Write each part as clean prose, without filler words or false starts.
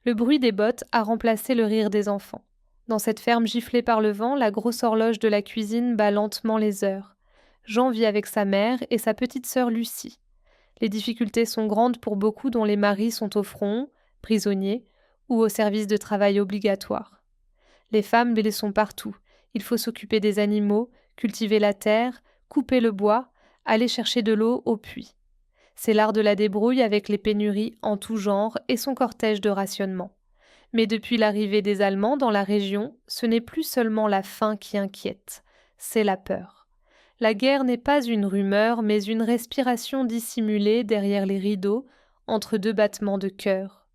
Le bruit des bottes a remplacé le rire des enfants. Dans cette ferme giflée par le vent, la grosse horloge de la cuisine bat lentement les heures. Jean vit avec sa mère et sa petite sœur Lucie. Les difficultés sont grandes pour beaucoup dont les maris sont au front, prisonniers, ou au service de travail obligatoire. Les femmes les sont partout. Il faut s'occuper des animaux, cultiver la terre, couper le bois, aller chercher de l'eau au puits. C'est l'art de la débrouille avec les pénuries en tout genre et son cortège de rationnement. Mais depuis l'arrivée des Allemands dans la région, ce n'est plus seulement la faim qui inquiète, c'est la peur. La guerre n'est pas une rumeur, mais une respiration dissimulée derrière les rideaux, entre deux battements de cœur.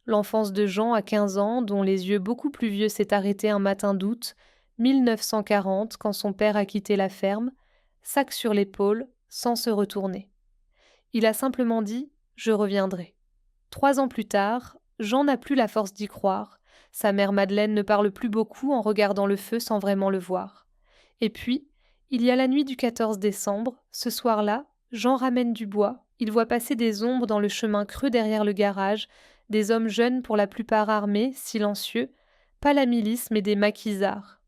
L'enfance de Jean à 15 ans, dont les yeux beaucoup plus vieux s'est arrêtée un matin d'août 1940 quand son père a quitté la ferme, sac sur l'épaule, sans se retourner. Il a simplement dit « Je reviendrai ». 3 ans plus tard, Jean n'a plus la force d'y croire. Sa mère Madeleine ne parle plus beaucoup en regardant le feu sans vraiment le voir. Et puis, il y a la nuit du 14 décembre. Ce soir-là, Jean ramène du bois. Il voit passer des ombres dans le chemin creux derrière le garage, des hommes jeunes pour la plupart armés, silencieux, pas la milice mais des maquisards.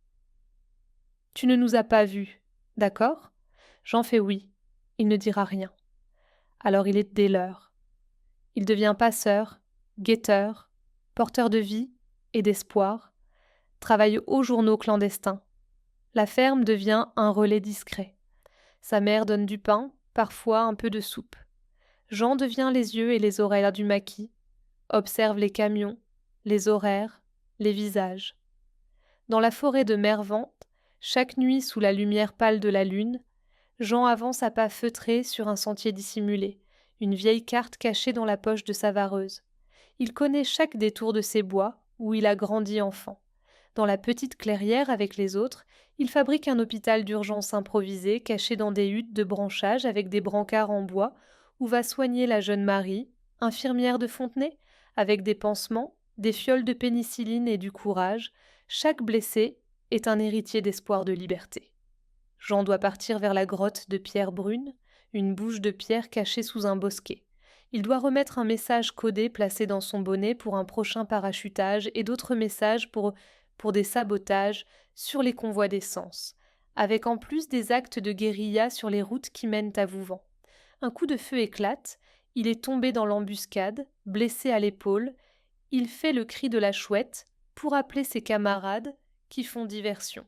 Tu ne nous as pas vus, d'accord? Jean fait oui. Il ne dira rien. Alors il est dès l'heure. Il devient passeur, guetteur, porteur de vie et d'espoir, travaille aux journaux clandestins. La ferme devient un relais discret. Sa mère donne du pain, parfois un peu de soupe. Jean devient les yeux et les oreilles du maquis, observe les camions, les horaires, les visages. Dans la forêt de Mervente, chaque nuit sous la lumière pâle de la lune, Jean avance à pas feutrés sur un sentier dissimulé, une vieille carte cachée dans la poche de sa vareuse. Il connaît chaque détour de ces bois où il a grandi enfant. Dans la petite clairière avec les autres, il fabrique un hôpital d'urgence improvisé caché dans des huttes de branchage avec des brancards en bois où va soigner la jeune Marie, infirmière de Fontenay, avec des pansements, des fioles de pénicilline et du courage. Chaque blessé est un héritier d'espoir de liberté. Jean doit partir vers la grotte de pierre brune, une bouche de pierre cachée sous un bosquet. Il doit remettre un message codé placé dans son bonnet pour un prochain parachutage et d'autres messages pour des sabotages sur les convois d'essence, avec en plus des actes de guérilla sur les routes qui mènent à Vouvant. Un coup de feu éclate, il est tombé dans l'embuscade, blessé à l'épaule, il fait le cri de la chouette pour appeler ses camarades qui font diversion.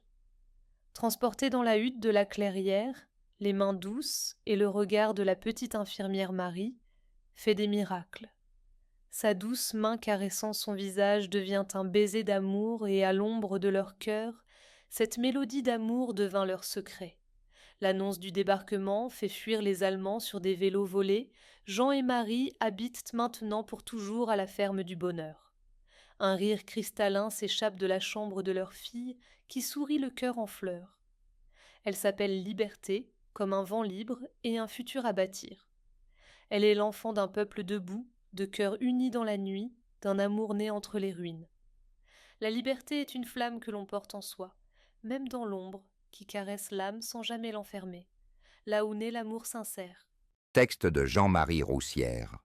Transporté dans la hutte de la clairière, les mains douces et le regard de la petite infirmière Marie, fait des miracles. Sa douce main caressant son visage devient un baiser d'amour et à l'ombre de leur cœur, cette mélodie d'amour devint leur secret. L'annonce du débarquement fait fuir les Allemands sur des vélos volés. Jean et Marie habitent maintenant pour toujours à la ferme du bonheur. Un rire cristallin s'échappe de la chambre de leur fille qui sourit le cœur en fleurs. Elle s'appelle Liberté, comme un vent libre et un futur à bâtir. Elle est l'enfant d'un peuple debout, de cœur uni dans la nuit, d'un amour né entre les ruines. La liberté est une flamme que l'on porte en soi, même dans l'ombre, qui caresse l'âme sans jamais l'enfermer, là où naît l'amour sincère. Texte de Jean-Marie Roussière.